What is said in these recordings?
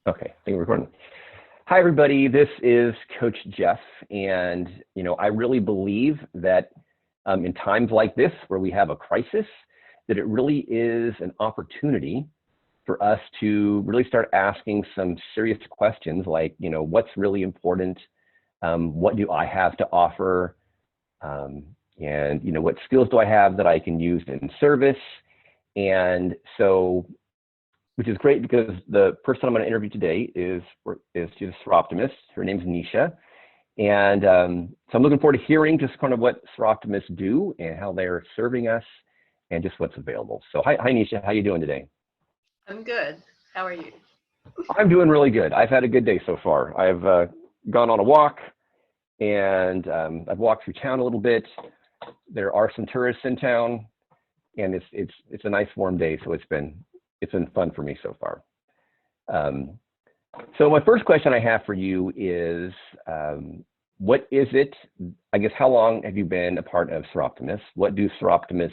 Okay, I think we're recording. Hi, everybody. This is Coach Jeff, and I really believe that in times like this, where we have a crisis, that it really is an opportunity for us to really start asking some serious questions, like what's really important, what do I have to offer, and what skills do I have that I can use in service, and so. Which is great because the person I'm going to interview today she's a Soroptimist. Her name's Necia. And so I'm looking forward to hearing just kind of what Soroptimists do and how they're serving us and just what's available. So hi Necia, how you doing today? I'm good. How are you? I'm doing really good. I've had a good day so far. I've gone on a walk and I've walked through town a little bit. There are some tourists in town and it's a nice warm day. So it's been fun for me so far. So my first question I have for you is, what is it, I guess, how long have you been a part of Soroptimists? What do Soroptimists,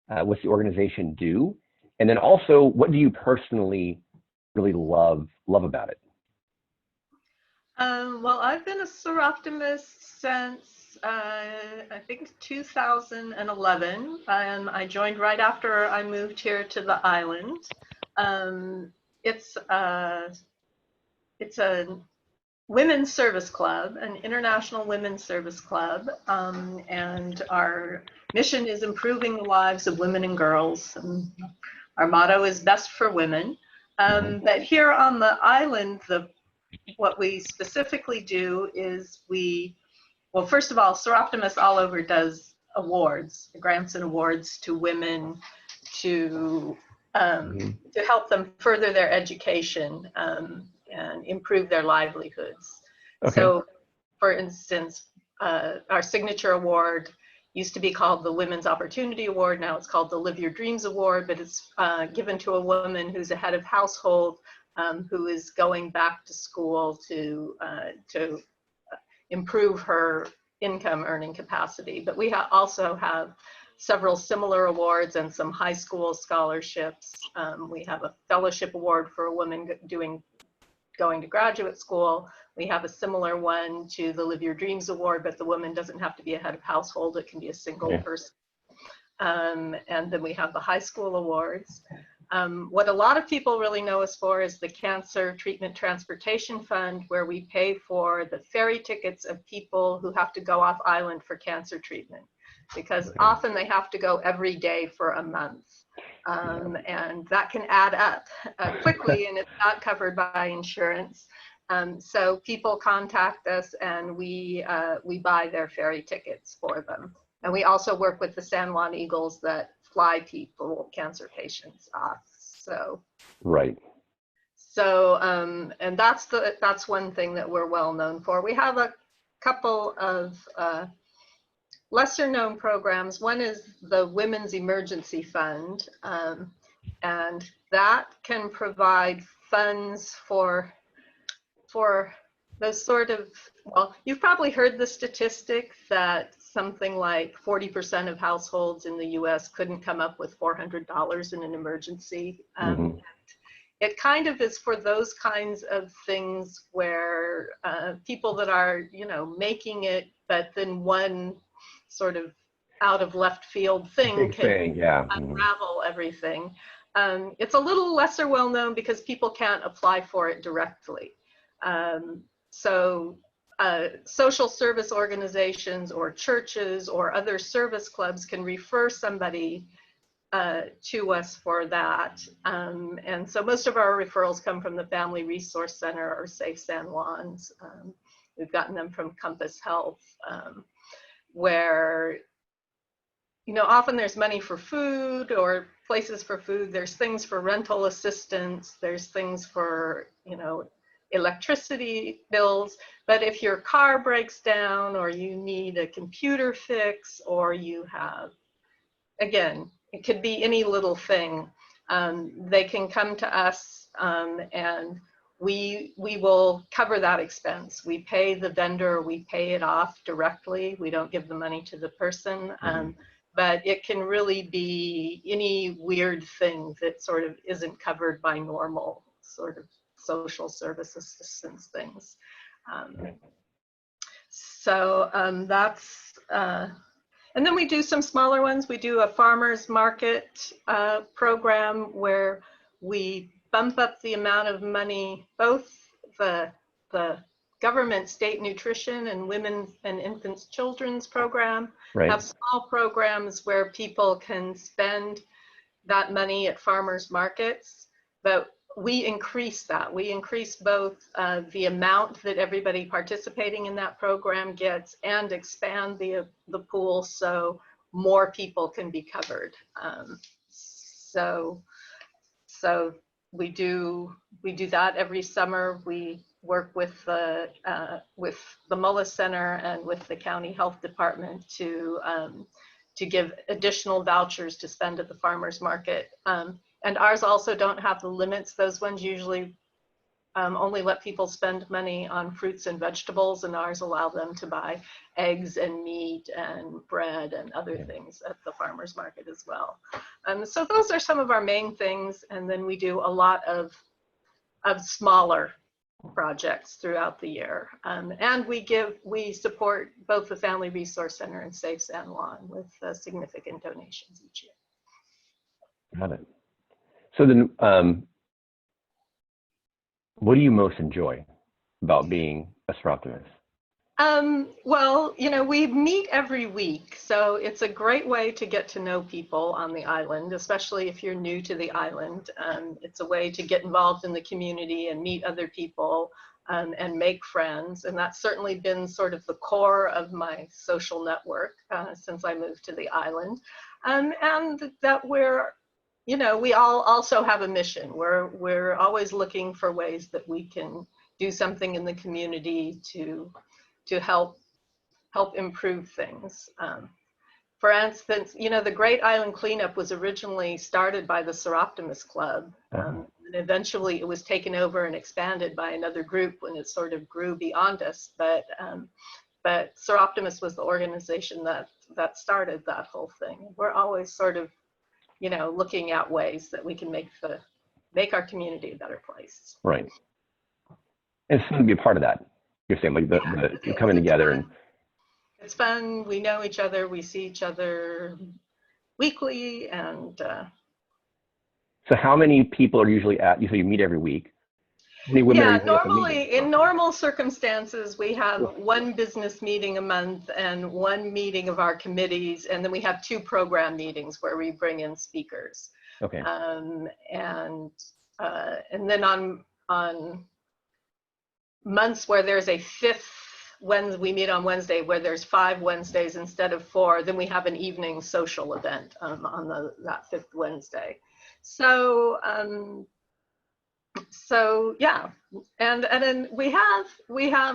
what's the organization do? And then also, what do you personally really love about it? Well, I've been a Soroptimist since, I think 2011. I joined right after I moved here to the island. It's a women's service club, an international women's service club, and our mission is improving the lives of women and girls. Our motto is best for women. But here on the island, what we specifically do is well, first of all, Soroptimists all over does awards, grants and awards to women to help them further their education and improve their livelihoods. Okay. So, for instance, our signature award used to be called the Women's Opportunity Award. Now it's called the Live Your Dreams Award, but it's given to a woman who's a head of household who is going back to school to improve her income earning capacity. But we also have several similar awards and some high school scholarships. We have a fellowship award for a woman going to graduate school. We have a similar one to the Live Your Dreams Award, but the woman doesn't have to be a head of household. It can be a single person. And then we have the high school awards. What a lot of people really know us for is the Cancer Treatment Transportation Fund, where we pay for the ferry tickets of people who have to go off island for cancer treatment, because often they have to go every day for a month. And that can add up quickly, and it's not covered by insurance. So people contact us and we buy their ferry tickets for them. And we also work with the San Juan Eagles that fly people, cancer patients off. So right. So and that's one thing that we're well known for. We have a couple of lesser known programs. One is the Women's Emergency Fund, and that can provide funds for those sort of, well, you've probably heard the statistic that something like 40% of households in the US couldn't come up with $400 in an emergency. It kind of is for those kinds of things where people that are, making it, but then one sort of out of left field thing can unravel everything. It's a little lesser well known because people can't apply for it directly. So social service organizations or churches or other service clubs can refer somebody to us for that. And so most of our referrals come from the Family Resource Center or Safe San Juan's. We've gotten them from Compass Health, where, often there's money for food or places for food. There's things for rental assistance. There's things for, electricity bills. But if your car breaks down or you need a computer fix or you have, again, it could be any little thing, they can come to us and we will cover that expense. We pay the vendor, we pay it off directly. We don't give the money to the person. But it can really be any weird thing that sort of isn't covered by normal sort of social service assistance things. Right. So that's, and then we do some smaller ones. We do a farmer's market program where we bump up the amount of money, both the government state nutrition and women and infants children's program Right. have small programs where people can spend that money at farmers markets, but we increase that. We increase both the amount that everybody participating in that program gets and expand the pool so more people can be covered. So we do that every summer. We work with the Mullis Center and with the county health department to give additional vouchers to spend at the farmers market. And ours also don't have the limits. Those ones usually only let people spend money on fruits and vegetables, and ours allow them to buy eggs and meat and bread and other things at the farmers market as well. So those are some of our main things. And then we do a lot of smaller projects throughout the year. And we support both the Family Resource Center and Save San Juan with significant donations each year. Got it. So then, what do you most enjoy about being a Soroptimist? Well, you know, we meet every week, so it's a great way to get to know people on the island, especially if you're new to the island. It's a way to get involved in the community and meet other people and make friends. And that's certainly been sort of the core of my social network since I moved to the island. And that you know, we all also have a mission. We're always looking for ways that we can do something in the community to help improve things. For instance, you know, the Great Island Cleanup was originally started by the Soroptimist Club. And eventually it was taken over and expanded by another group when it sort of grew beyond us. But Soroptimist was the organization that started that whole thing. We're always sort of, you know, looking at ways that we can make our community a better place. Right. And it's fun to be a part of that. You're saying like you're coming together and it's fun. We know each other. We see each other weekly. And so how many people are usually you say you meet every week? How many women are usually at the meeting? Normally in normal circumstances, we have one business meeting a month and one meeting of our committees. And then we have 2 program meetings where we bring in speakers. Okay. And then on months where there's a 5th when we meet on Wednesday, where there's 5 Wednesdays instead of 4, then we have an evening social event on that 5th Wednesday. So yeah, and then we have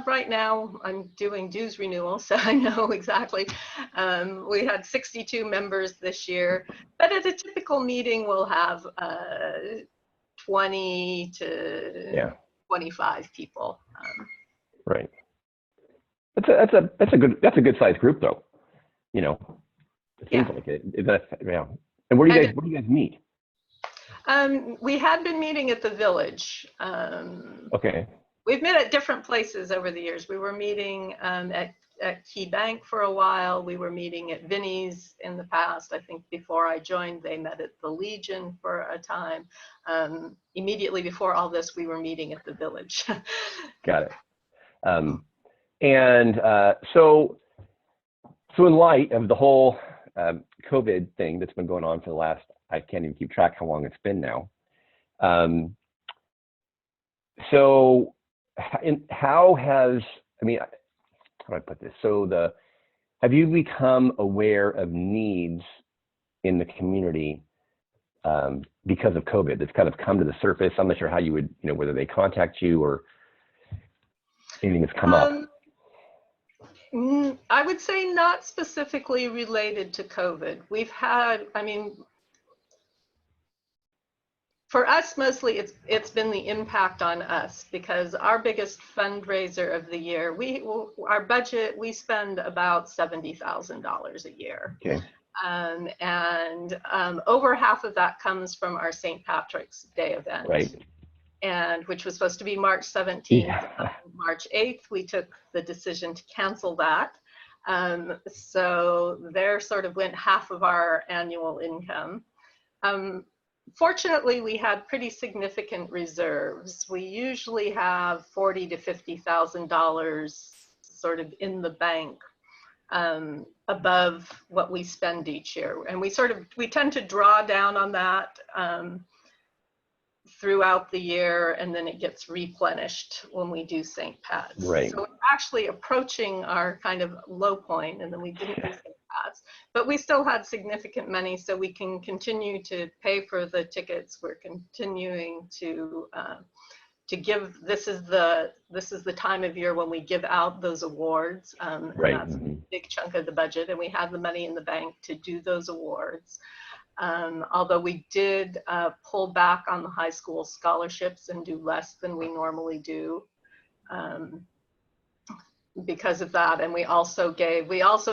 right now, I'm doing dues renewal, so I know exactly. We had 62 members this year, but at a typical meeting we'll have 20 to 25 people. Right. That's a good sized group though. You know, it seems like it. Yeah. And where do you guys meet? We had been meeting at the village. Okay. We've met at different places over the years. We were meeting at Key Bank for a while. We were meeting at Vinnie's in the past. I think before I joined, they met at the Legion for a time. Immediately before all this, we were meeting at the village. Got it. So in light of the whole COVID thing that's been going on for the last, I can't even keep track how long it's been now. So how do I put this? So have you become aware of needs in the community because of COVID that's kind of come to the surface? I'm not sure how you would, you know, whether they contact you or anything that's come up. I would say not specifically related to COVID. We've had, for us, mostly it's been the impact on us because our biggest fundraiser of the year, our budget, we spend about $70,000 a year. Okay. And over half of that comes from our St. Patrick's Day event. Right. and which was supposed to be March 17th. Yeah. March 8th, we took the decision to cancel that. So there sort of went half of our annual income. Fortunately, we had pretty significant reserves. We usually have $40,000 to $50,000 sort of in the bank above what we spend each year. And we tend to draw down on that throughout the year, and then it gets replenished when we do St. Pat's. Right. So we're actually approaching our kind of low point, and then we didn't do St. Pat's, but we still had significant money, so we can continue to pay for the tickets. We're continuing to give. This is the time of year when we give out those awards, Right. and that's a big chunk of the budget, and we have the money in the bank to do those awards. Although we did pull back on the high school scholarships and do less than we normally do because of that. And we also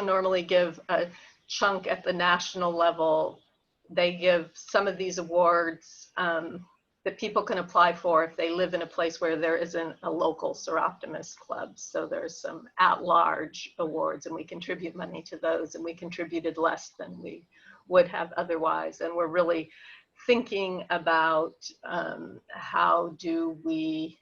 normally give a chunk at the national level. They give some of these awards that people can apply for if they live in a place where there isn't a local Soroptimist club. So there's some at-large awards, and we contribute money to those, and we contributed less than we would have otherwise. And we're really thinking about how do we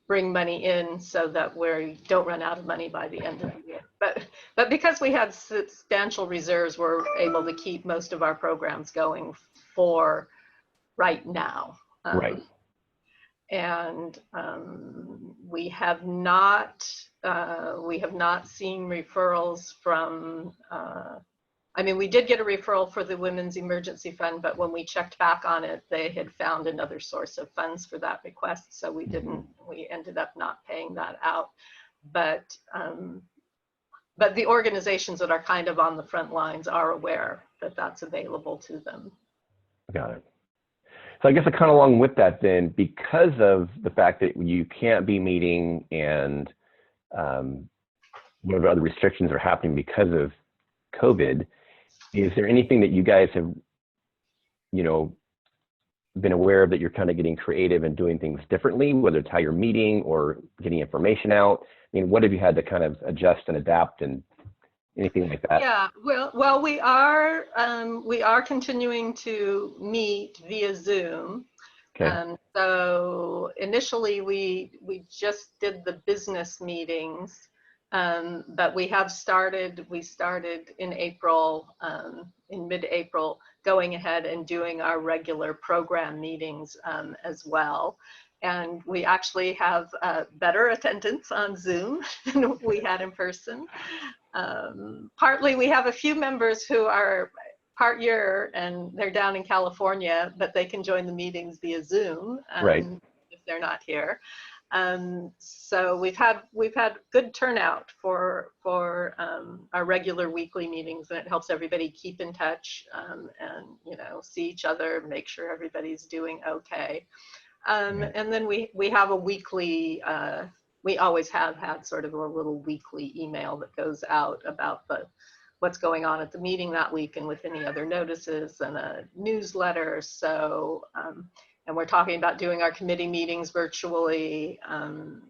bring money in so that we don't run out of money by the end of the year. But because we had substantial reserves, we're able to keep most of our programs going for right now. Right. And we have not seen referrals from, I mean, we did get a referral for the Women's Emergency Fund, but when we checked back on it, they had found another source of funds for that request. So we ended up not paying that out. But the organizations that are kind of on the front lines are aware that that's available to them. Got it. So I guess kind of along with that then, because of the fact that you can't be meeting and whatever other restrictions are happening because of COVID, is there anything that you guys have, been aware of that you're kind of getting creative and doing things differently, whether it's how you're meeting or getting information out? I mean, what have you had to kind of adjust and adapt and anything like that? Yeah, well, we are continuing to meet via Zoom. Okay. So initially we just did the business meetings, but we started in April, in mid-April, going ahead and doing our regular program meetings as well. And we actually have better attendance on Zoom than we had in person. Partly we have a few members who are part year and they're down in California, but they can join the meetings via Zoom Right. if they're not here. So we've had good turnout for our regular weekly meetings, and it helps everybody keep in touch and see each other, make sure everybody's doing okay. And then we have a weekly, we always have had sort of a little weekly email that goes out about what's going on at the meeting that week and with any other notices, and a newsletter. So, and we're talking about doing our committee meetings virtually, and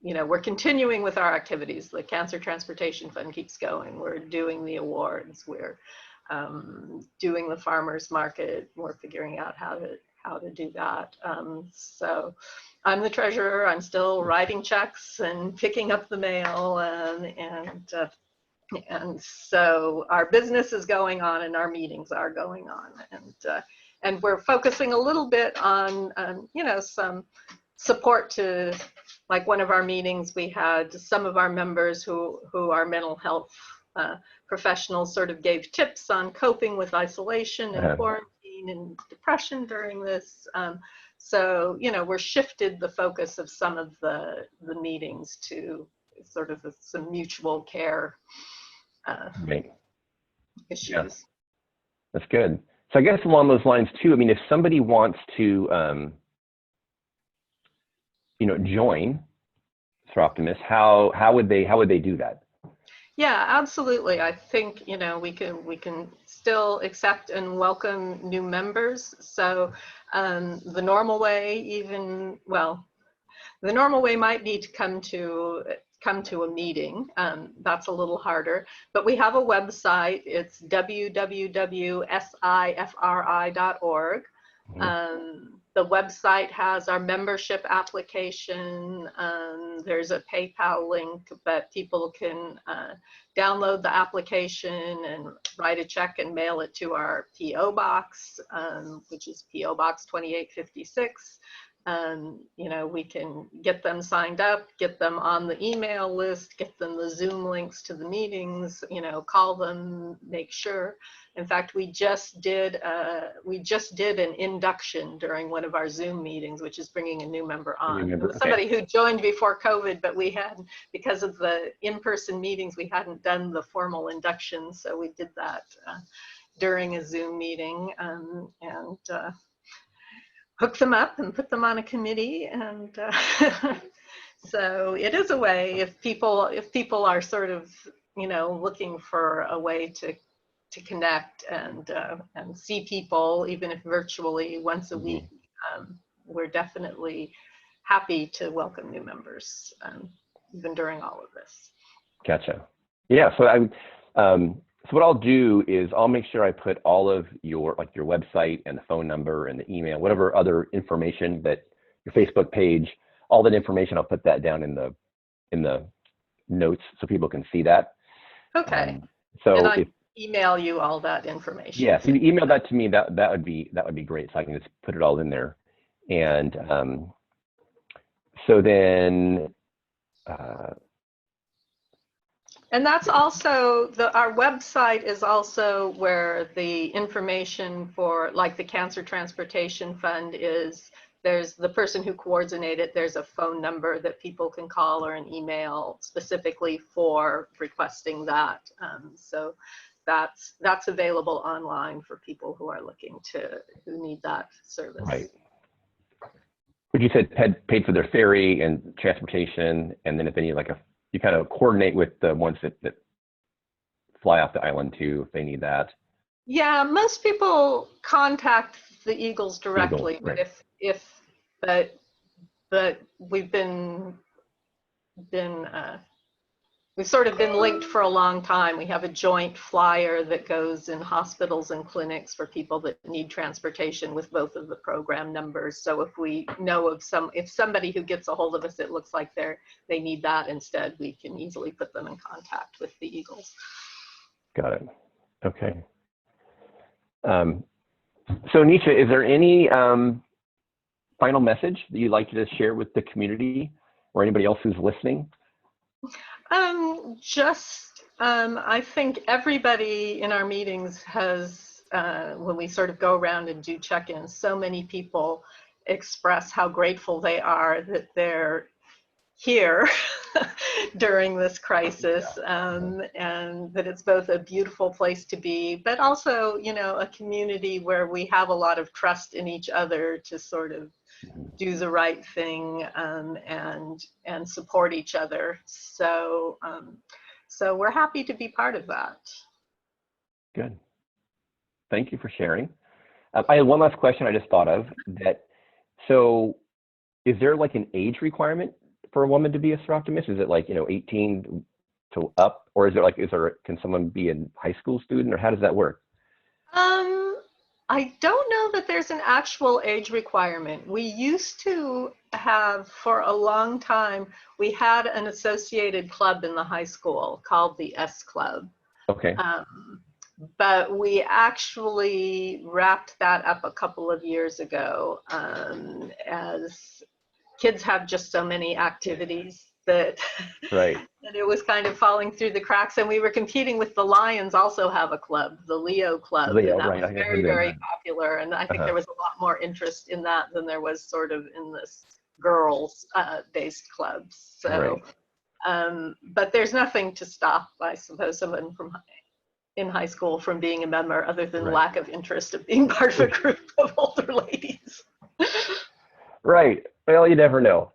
we're continuing with our activities. The Cancer Transportation Fund keeps going. We're doing the awards. We're doing the farmers market. We're figuring out how to do that. So I'm the treasurer. I'm still writing checks and picking up the mail, and so our business is going on and our meetings are going on, and we're focusing a little bit on some support to, like one of our meetings, we had some of our members who are mental health professionals sort of gave tips on coping with isolation and quarantine and depression during this. So, we're shifted the focus of some of the meetings to sort of some mutual care issues. Yeah. That's good. So I guess along those lines too, I mean, if somebody wants to, join Soroptimist, how would they do that? Yeah, absolutely. I think we can still accept and welcome new members. So the normal way the normal way might be to come to a meeting. That's a little harder, but we have a website. It's www.sifri.org. The website has our membership application. There's a PayPal link, but people can download the application and write a check and mail it to our PO box, which is PO Box 2856. You know, we can get them signed up, get them on the email list, get them the Zoom links to the meetings, you know, call them, make sure. In fact, we just did an induction during one of our Zoom meetings, which is bringing a new member on. It was somebody who joined before COVID, but we had, because of the in-person meetings, we hadn't done the formal induction, so we did that during a Zoom meeting, and hook them up and put them on a committee. And so it is a way, if people are sort of, you know, looking for a way to connect and see people, even if virtually once a week, we're definitely happy to welcome new members, even during all of this. Gotcha. Yeah. So so what I'll do is I'll make sure I put all of your website and the phone number and the email, whatever other information, that your Facebook page, all that information, I'll put that down in the notes so people can see that. Okay. So and I email you all that information. Yeah, so you email that to me. That would be great. So I can just put it all in there. And so then. And that's also, our website is also where the information for, like, the Cancer Transportation Fund is. There's the person who coordinated, there's a phone number that people can call or an email specifically for requesting that. So that's available online for people who are who need that service. Right. But you said paid for their ferry and transportation, and then if they need you kind of coordinate with the ones that fly off the island too, if they need that. Yeah, most people contact the Eagles directly, right. but we've we've sort of been linked for a long time. We have a joint flyer that goes in hospitals and clinics for people that need transportation with both of the program numbers. So if we know of if somebody who gets a hold of us, it looks like they need that instead, we can easily put them in contact with the Eagles. Got it. Okay. So Necia, is there any final message that you'd like to share with the community or anybody else who's listening? I think everybody in our meetings has, when we sort of go around and do check-ins, so many people express how grateful they are that they're here during this crisis, and that it's both a beautiful place to be, but also, you know, a community where we have a lot of trust in each other to sort of do the right thing, and support each other. So so we're happy to be part of that. Good. Thank you for sharing. I had one last question I just thought of. So is there like an age requirement for a woman to be a Soroptimist? Is it 18 to up, or can someone be a high school student, or how does that work? I don't know that there's an actual age requirement. We used to have, for a long time, we had an associated club in the high school called the S Club. Okay. But we actually wrapped that up a couple of years ago, as kids have just so many activities that, right. that it was kind of falling through the cracks. And we were competing with the Lions also have a club, the Leo Club. Leo, and that right. was very, very popular. And I think there was a lot more interest in that than there was sort of in this girls based clubs. So, right. But there's nothing to stop, I suppose, someone in high school from being a member, other than right. lack of interest of being part of a group of older ladies. Right. Well, you never know.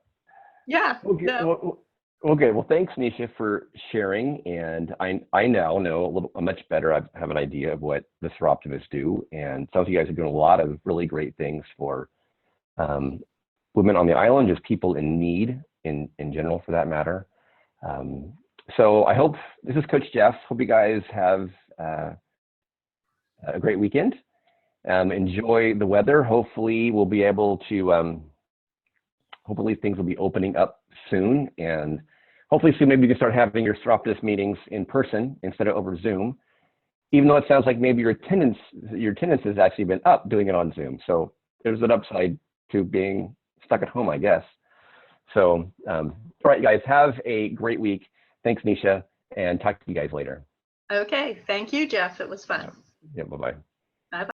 Yeah. Okay. No. Okay, well, thanks, Necia, for sharing. And I now know much better. I have an idea of what the Soroptimists do, and some of you guys are doing a lot of really great things for women on the island, just people in need in general, for that matter. So I hope, this is Coach Jeff. Hope you guys have a great weekend. Enjoy the weather. Hopefully we'll be able to, hopefully things will be opening up soon, and hopefully soon maybe you can start having your Soroptimist meetings in person instead of over Zoom, even though it sounds like maybe your attendance has actually been up doing it on Zoom. So there's an upside to being stuck at home, I guess. So, all right, guys, have a great week. Thanks, Necia, and talk to you guys later. Okay, thank you, Jeff. It was fun. Yeah, bye-bye.